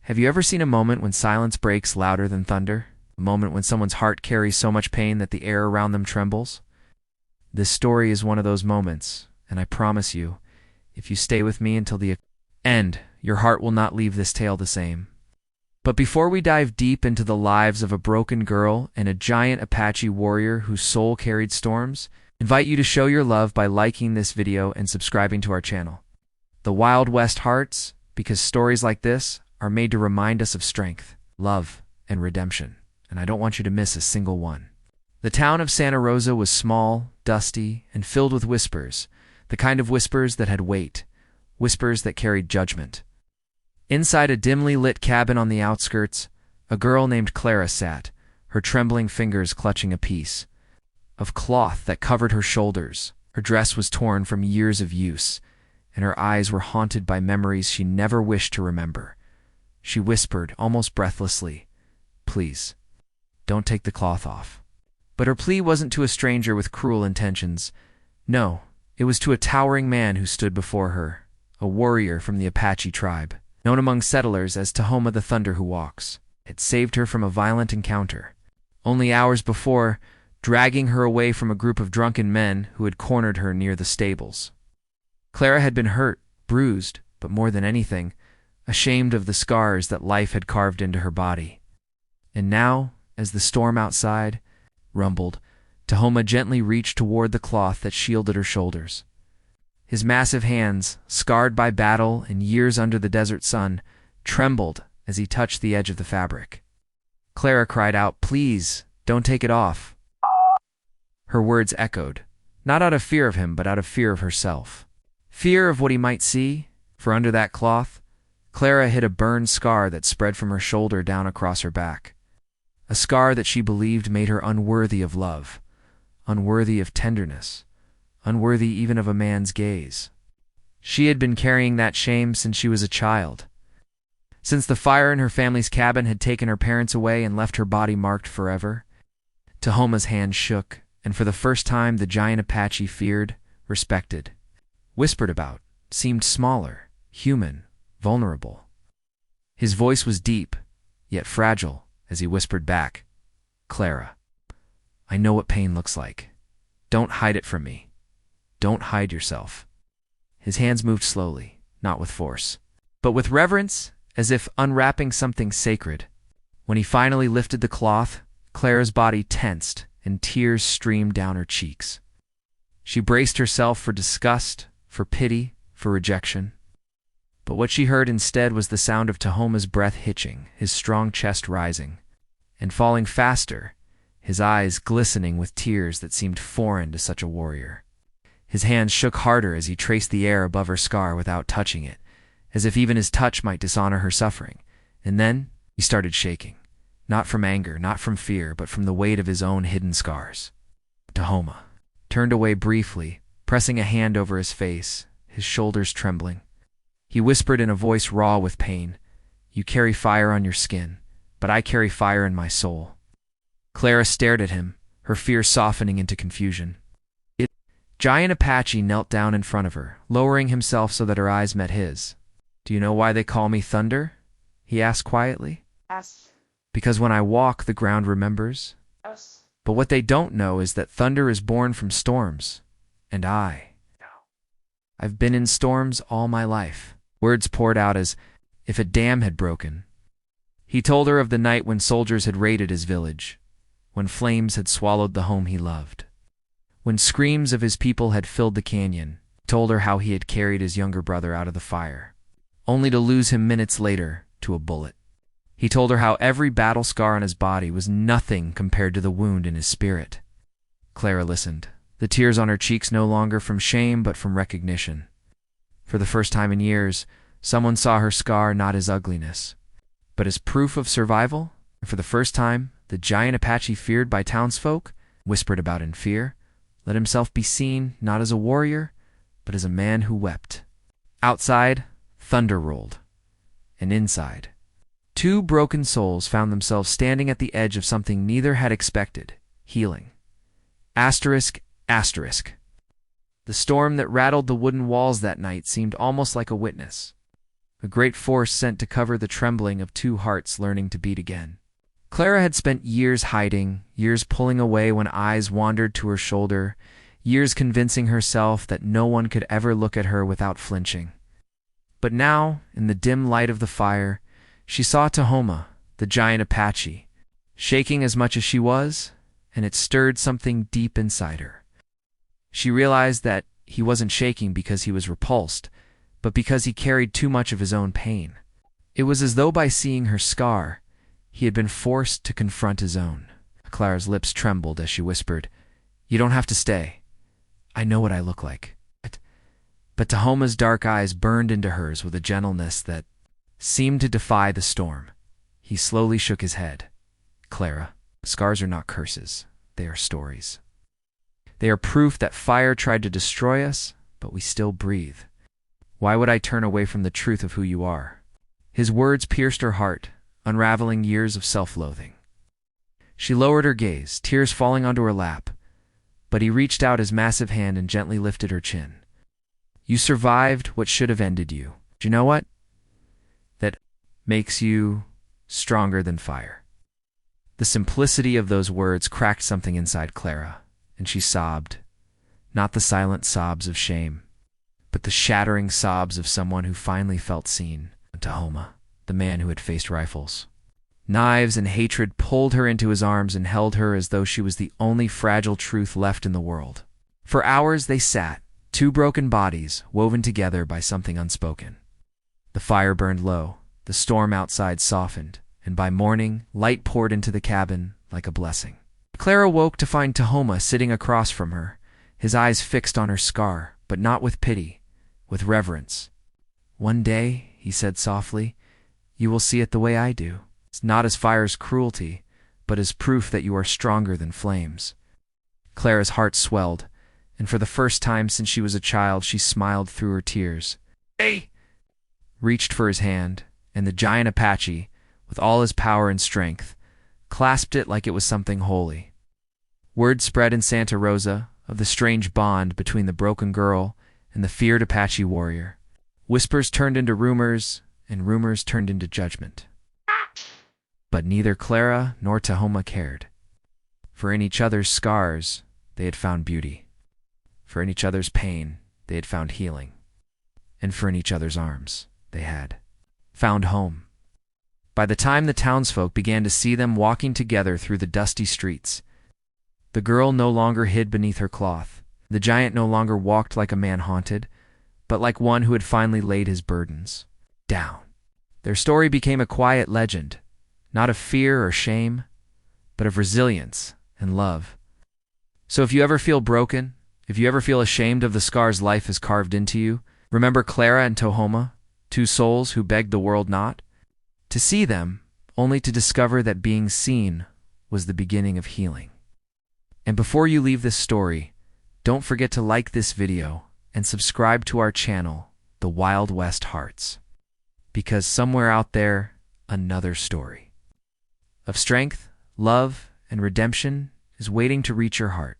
Have you ever seen a moment when silence breaks louder than thunder? A moment when someone's heart carries so much pain that the air around them trembles? This story is one of those moments, and I promise you, if you stay with me until the end, your heart will not leave this tale the same. But before we dive deep into the lives of a broken girl and a giant Apache warrior whose soul carried storms, I invite you to show your love by liking this video and subscribing to our channel. The Wild West Hearts, because stories like this are made to remind us of strength, love, and redemption, and I don't want you to miss a single one. The town of Santa Rosa was small, dusty, and filled with whispers, the kind of whispers that had weight, whispers that carried judgment. Inside a dimly lit cabin on the outskirts, a girl named Clara sat, her trembling fingers clutching a piece of cloth that covered her shoulders. Her dress was torn from years of use, and her eyes were haunted by memories she never wished to remember. She whispered, almost breathlessly, "Please, don't take the cloth off." But her plea wasn't to a stranger with cruel intentions. No, it was to a towering man who stood before her, a warrior from the Apache tribe, known among settlers as Tahoma the Thunder Who Walks. It saved her from a violent encounter. Only hours before, dragging her away from a group of drunken men who had cornered her near the stables. Clara had been hurt, bruised, but more than anything, ashamed of the scars that life had carved into her body. And now, as the storm outside rumbled, Tahoma gently reached toward the cloth that shielded her shoulders. His massive hands, scarred by battle and years under the desert sun, trembled as he touched the edge of the fabric. Clara cried out, "Please, don't take it off." Her words echoed, not out of fear of him, but out of fear of herself. Fear of what he might see, for under that cloth, Clara hid a burned scar that spread from her shoulder down across her back. A scar that she believed made her unworthy of love, unworthy of tenderness, unworthy even of a man's gaze. She had been carrying that shame since she was a child, since the fire in her family's cabin had taken her parents away and left her body marked forever. Tahoma's hand shook, and for the first time the giant Apache feared, respected, whispered about, seemed smaller, human, vulnerable. His voice was deep, yet fragile, as he whispered back, "Clara, I know what pain looks like. Don't hide it from me. Don't hide yourself." His hands moved slowly, not with force, but with reverence, as if unwrapping something sacred. When he finally lifted the cloth, Clara's body tensed, and tears streamed down her cheeks. She braced herself for disgust, for pity, for rejection. But what she heard instead was the sound of Tahoma's breath hitching, his strong chest rising, and falling faster, his eyes glistening with tears that seemed foreign to such a warrior. His hands shook harder as he traced the air above her scar without touching it, as if even his touch might dishonor her suffering. And then he started shaking, not from anger, not from fear, but from the weight of his own hidden scars. Tahoma turned away briefly, pressing a hand over his face, his shoulders trembling. He whispered in a voice raw with pain, "You carry fire on your skin, but I carry fire in my soul." Clara stared at him, her fear softening into confusion. Giant Apache knelt down in front of her, lowering himself so that her eyes met his. "Do you know why they call me Thunder?" he asked quietly. Yes. "Because when I walk, the ground remembers. Yes. But what they don't know is that thunder is born from storms, and I've been in storms all my life." Words poured out as if a dam had broken. He told her of the night when soldiers had raided his village, when flames had swallowed the home he loved, when screams of his people had filled the canyon. He told her how he had carried his younger brother out of the fire, only to lose him minutes later to a bullet. He told her how every battle scar on his body was nothing compared to the wound in his spirit. Clara listened, the tears on her cheeks no longer from shame but from recognition. For the first time in years, someone saw her scar not as ugliness, but as proof of survival. And for the first time, the giant Apache feared by townsfolk, whispered about in fear, let himself be seen not as a warrior, but as a man who wept. Outside, thunder rolled, and inside, two broken souls found themselves standing at the edge of something neither had expected: healing. Asterisk, asterisk. The storm that rattled the wooden walls that night seemed almost like a witness. a great force sent to cover the trembling of two hearts learning to beat again. Clara had spent years hiding, years pulling away when eyes wandered to her shoulder, years convincing herself that no one could ever look at her without flinching. But now, in the dim light of the fire, she saw Tahoma, the giant Apache, shaking as much as she was, and it stirred something deep inside her. She realized that he wasn't shaking because he was repulsed, but because he carried too much of his own pain. It was as though by seeing her scar, he had been forced to confront his own. Clara's lips trembled as she whispered, "You don't have to stay. I know what I look like." But Tahoma's dark eyes burned into hers with a gentleness that seemed to defy the storm. He slowly shook his head. "Clara, scars are not curses. They are stories. They are proof that fire tried to destroy us, but we still breathe. Why would I turn away from the truth of who you are?" His words pierced her heart, unraveling years of self-loathing. She lowered her gaze, tears falling onto her lap, but he reached out his massive hand and gently lifted her chin. "You survived what should have ended you. Do you know what? That makes you stronger than fire." The simplicity of those words cracked something inside Clara, and she sobbed, not the silent sobs of shame, but the shattering sobs of someone who finally felt seen. Tahoma, the man who had faced rifles, knives, and hatred, pulled her into his arms and held her as though she was the only fragile truth left in the world. For hours they sat, two broken bodies woven together by something unspoken. The fire burned low, the storm outside softened, and by morning, light poured into the cabin like a blessing. Clara woke to find Tahoma sitting across from her, his eyes fixed on her scar, but not with pity, with reverence. "One day," he said softly, "you will see it the way I do. It's not as fire's cruelty, but as proof that you are stronger than flames." Clara's heart swelled, and for the first time since she was a child, she smiled through her tears. "Hey!" reached for his hand, and the giant Apache, with all his power and strength, clasped it like it was something holy. Word spread in Santa Rosa of the strange bond between the broken girl and the feared Apache warrior. Whispers turned into rumors, and rumors turned into judgment. But neither Clara nor Tahoma cared. For in each other's scars, they had found beauty. For in each other's pain, they had found healing. And for in each other's arms, they had found home. By the time the townsfolk began to see them walking together through the dusty streets, the girl no longer hid beneath her cloth. The giant no longer walked like a man haunted, but like one who had finally laid his burdens down. Their story became a quiet legend, not of fear or shame, but of resilience and love. So if you ever feel broken, if you ever feel ashamed of the scars life has carved into you, remember Clara and Tahoma, two souls who begged the world not to see them, only to discover that being seen was the beginning of healing. And before you leave this story, don't forget to like this video and subscribe to our channel, The Wild West Hearts, because somewhere out there, another story of strength, love, and redemption is waiting to reach your heart.